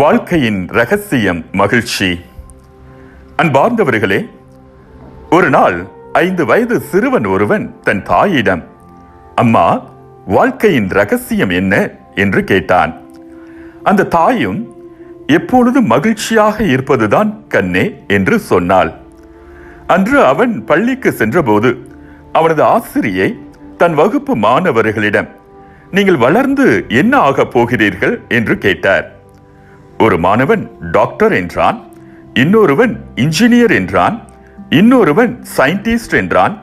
வாழ்க்கையின் ரகசியம் மகிழ்ச்சி. அன்பார்ந்தவர்களே, ஒரு நாள் 5 வயது சிறுவன் ஒருவன் தன் தாயிடம், அம்மா, வாழ்க்கையின் ரகசியம் என்ன என்று கேட்டான். அந்த தாயும், எப்பொழுதும் மகிழ்ச்சியாக இருப்பதுதான் கண்ணே என்று சொன்னாள். அன்று அவன் பள்ளிக்கு சென்றபோது அவனது ஆசிரியை தன் வகுப்பு மாணவர்களிடம், நீங்கள் வளர்ந்து என்ன ஆகப் போகிறீர்கள் என்று கேட்டார். ஒரு மாணவன் டாக்டர் என்றான், இன்னொருவன் இன்ஜினியர் என்றான், இன்னொருவன் சயின்டிஸ்ட் என்றான்.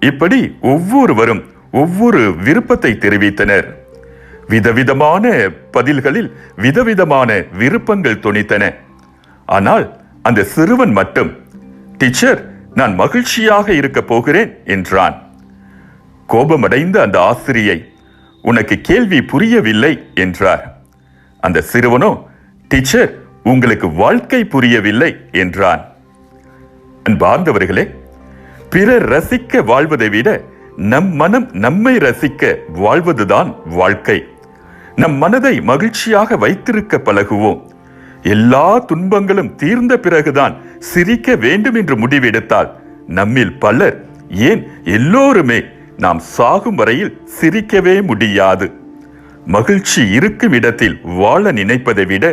இப்படி ஒவ்வொருவரும் ஒவ்வொரு விருப்பத்தை தெரிவித்தனர். விதவிதமான பதில்களில் விதவிதமான விருப்பங்கள் தொனித்தன. ஆனால் அந்த சிறுவன் மட்டும், டீச்சர், நான் மகிழ்ச்சியாக இருக்க போகிறேன் என்றான். கோபமடைந்த அந்த ஆசிரியை, உனக்கு கேள்வி புரியவில்லை என்றார். அந்த சிறுவனோ, டீச்சர், உங்களுக்கு வாழ்க்கை புரியவில்லை என்றான். அன்பார்ந்தவர்களே, பிறர் ரசிக்க வாழ்வதை விட நம் மனம் நம்மை ரசிக்க வாழ்வதுதான் வாழ்க்கை. நம் மனதை மகிழ்ச்சியாக வைத்திருக்க பழகுவோம். எல்லா துன்பங்களும் தீர்ந்த பிறகுதான் சிரிக்க வேண்டும் என்று முடிவெடுத்தால் நம்மில் பலர், ஏன் எல்லோருமே, நாம் சாகும் வரையில் சிரிக்கவே முடியாது. மகிழ்ச்சி இருக்கும் இடத்தில் வாழ நினைப்பதை விட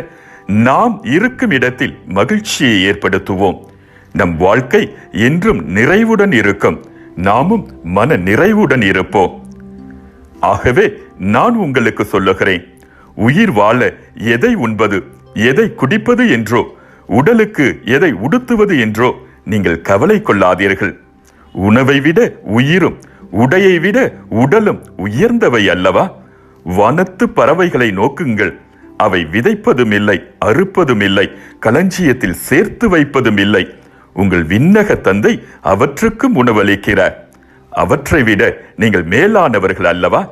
நாம் இருக்கும் இடத்தில் மகிழ்ச்சியை ஏற்படுத்துவோம். நம் வாழ்க்கை என்றும் நிறைவுடன் இருக்கும். நாமும் மன நிறைவுடன் இருப்போம். ஆகவே நான் உங்களுக்கு சொல்லுகிறேன், உயிர் வாழ எதை உண்பது, எதை குடிப்பது என்றோ, உடலுக்கு எதை உடுத்துவது என்றோ நீங்கள் கவலை கொள்ளாதீர்கள். உணவை விட உயிரும், உடையை விட உடலும் உயர்ந்தவை அல்லவா? வானத்து பறவைகளை நோக்குங்கள். அவை விதைப்பதும் இல்லை, அறுப்பதும் இல்லை, களஞ்சியத்தில் சேர்த்து வைப்பதும் இல்லை. உங்கள் விண்ணக தந்தை அவற்றுக்கும் உணவளிக்கிறார். அவற்றை விட நீங்கள் மேலானவர்கள் அல்லவா?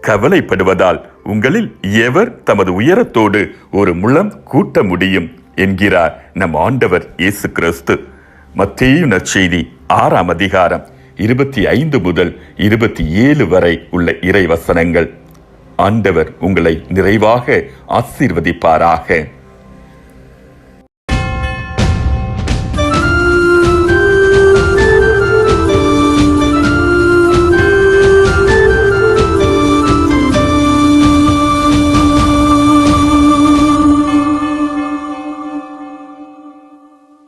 கவலைப்படுவதால் உங்களில் எவர் தமது உயரத்தோடு ஒரு முழம் கூட்ட முடியும் என்கிறார் நம் ஆண்டவர் இயேசு கிறிஸ்து. மத்தேயு நற்செய்தி 6ஆம் அதிகாரம் 25 முதல் 27 வரை உள்ள இறை வசனங்கள். ஆண்டவர் உங்களை நிறைவாக ஆசீர்வதிப்பாராக.